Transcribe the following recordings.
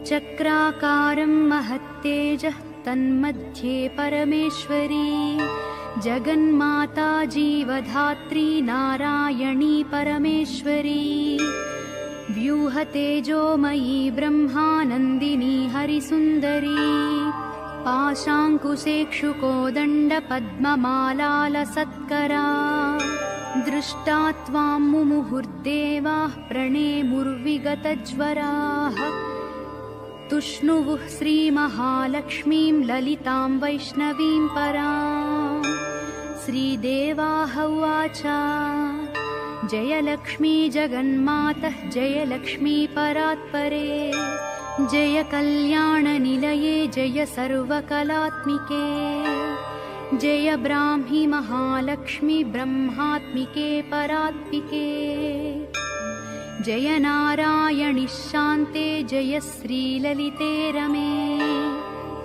चक्राकारं महत्तेजः तन्मध्ये परमेश्वरी जगन्माता जीवधात्री नारायणी परमेश्वरी व्यूहतेजोमयी ब्रह्मानन्दिनी हरिसुन्दरी पाशाङ्कुशेक्षुकोदण्डपद्ममालालसत्करा दृष्टा त्वां मुमुहुर्देवाः प्रणेमुर्विगतज्वराः तुष्णुवुः श्रीमहालक्ष्मीं ललितां वैष्णवीं परां श्रीदेवाः उवाच जय लक्ष्मी जगन्मातः जय लक्ष्मी परात्परे जय कल्याणनिलये जय सर्वकलात्मिके जय ब्राह्मी महालक्ष्मी ब्रह्मात्मिके परात्मिके जय नारायणि शान्ते जय श्रीललिते रमे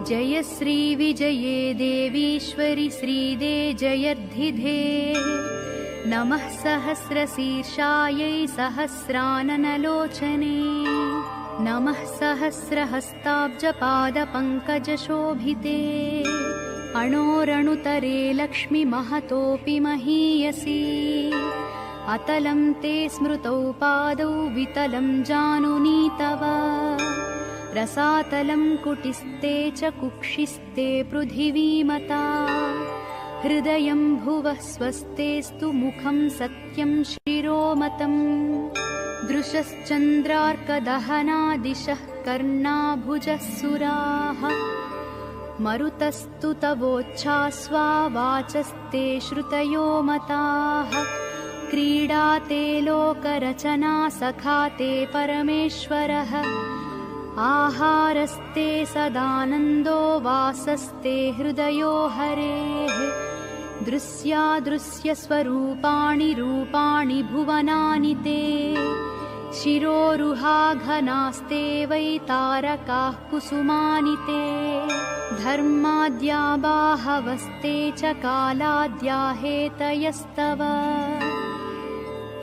जय श्रीविजये देवीश्वरि श्रीदे जयर्धिधे नमः सहस्रशीर्षायै सहस्राननलोचने नमः सहस्रहस्ताब्जपादपङ्कजशोभिते अणोरणुतरे लक्ष्मी महतोऽपि महीयसी अतलं ते स्मृतौ पादौ वितलं जानुनी तव रसातलं कुटिस्ते च कुक्षिस्ते पृथिवीमता हृदयं भुवः स्वस्तेस्तु मुखं सत्यं शिरोमतम् दृशश्चन्द्रार्कदहनादिशः कर्णाभुजः सुराः मरुतस्तु तवोच्छ्वास्वा वाचस्ते श्रुतयो मताः क्रीडा ते लोकरचना सखा ते परमेश्वरः आहारस्ते सदानन्दो वासस्ते हृदयो हरेः दृश्यादृश्यस्वरूपाणि रूपाणि भुवनानि ते शिरोरुहाघनास्ते वै तारकाः कुसुमानि ते धर्माद्या बाहवस्ते च कालाद्या हेतयस्तव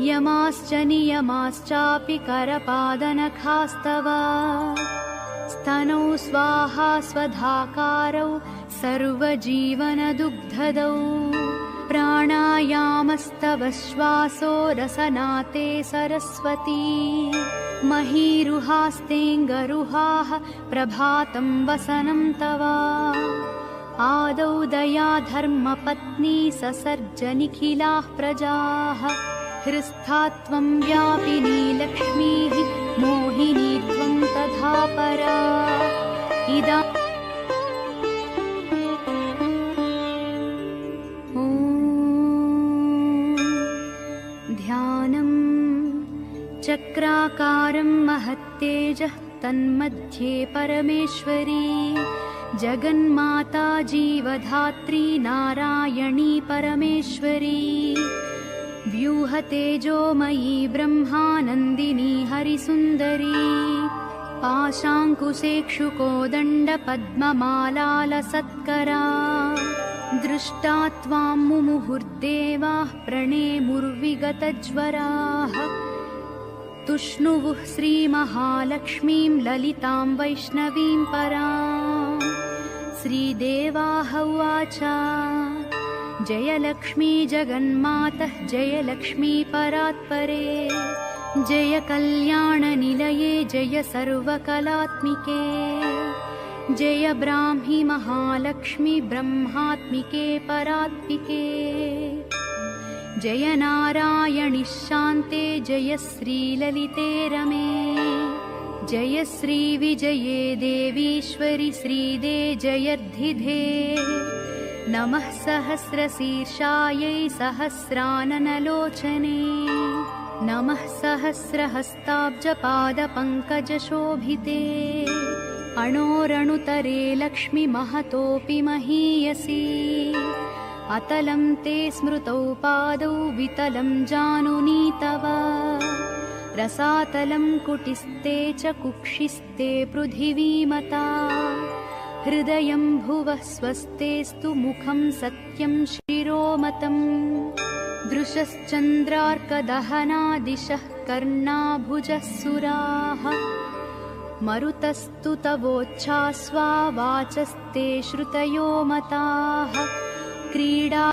यमाश्च नियमाश्चापि करपादनखास्तव स्तनौ स्वाहा स्वधाकारौ सर्वजीवनदुग्धदौ प्राणायामस्तव श्वासो रसनाते सरस्वती महीरुहास्तेऽङ्गरुहाः प्रभातं वसनं तव आदौ दया धर्मपत्नी ससर्ज निखिलाः प्रजाः हृस्था त्वं व्यापिनी लक्ष्मीः मोहिनी त्वं तथा परा इदा ध्यानम् चक्राकारं महत्तेजः तन्मध्ये परमेश्वरी जगन्माता जीवधात्री नारायणी परमेश्वरी व्यूहतेजोमयी ब्रह्मानन्दिनी हरिसुन्दरी पाशाङ्कुशेक्षुकोदण्डपद्ममालालसत्करा दृष्टा त्वां मुमुहुर्देवाः प्रणेमुर्विगतज्वराः तुष्णुवुः श्रीमहालक्ष्मीं ललितां वैष्णवीं परां श्रीदेवाः उवाच जय लक्ष्मी जगन्मातः जय लक्ष्मी परात्परे जय कल्याणनिलये जय सर्वकलात्मिके जय ब्राह्मी महालक्ष्मी ब्रह्मात्मिके परात्मिके जय नारायणि शान्ते जय श्रीललिते रमे जय श्रीविजये देवीश्वरि श्रीदे जयर्धिधे नमः सहस्रशीर्षायै सहस्राननलोचने नमः सहस्रहस्ताब्जपादपङ्कजशोभिते अणोरणुतरे लक्ष्मी महतोऽपि महीयसी अतलं ते स्मृतौ पादौ वितलं जानुनी तव रसातलं कुटिस्ते च कुक्षिस्ते पृथिवीमता हृदयं भुवः स्वस्तेस्तु मुखं सत्यं शिरोमतम् दृशश्चन्द्रार्कदहनादिशः कर्णाभुजः सुराः मरुतस्तु तवोच्छ्वास्वा वाचस्ते श्रुतयो मताः क्रीडा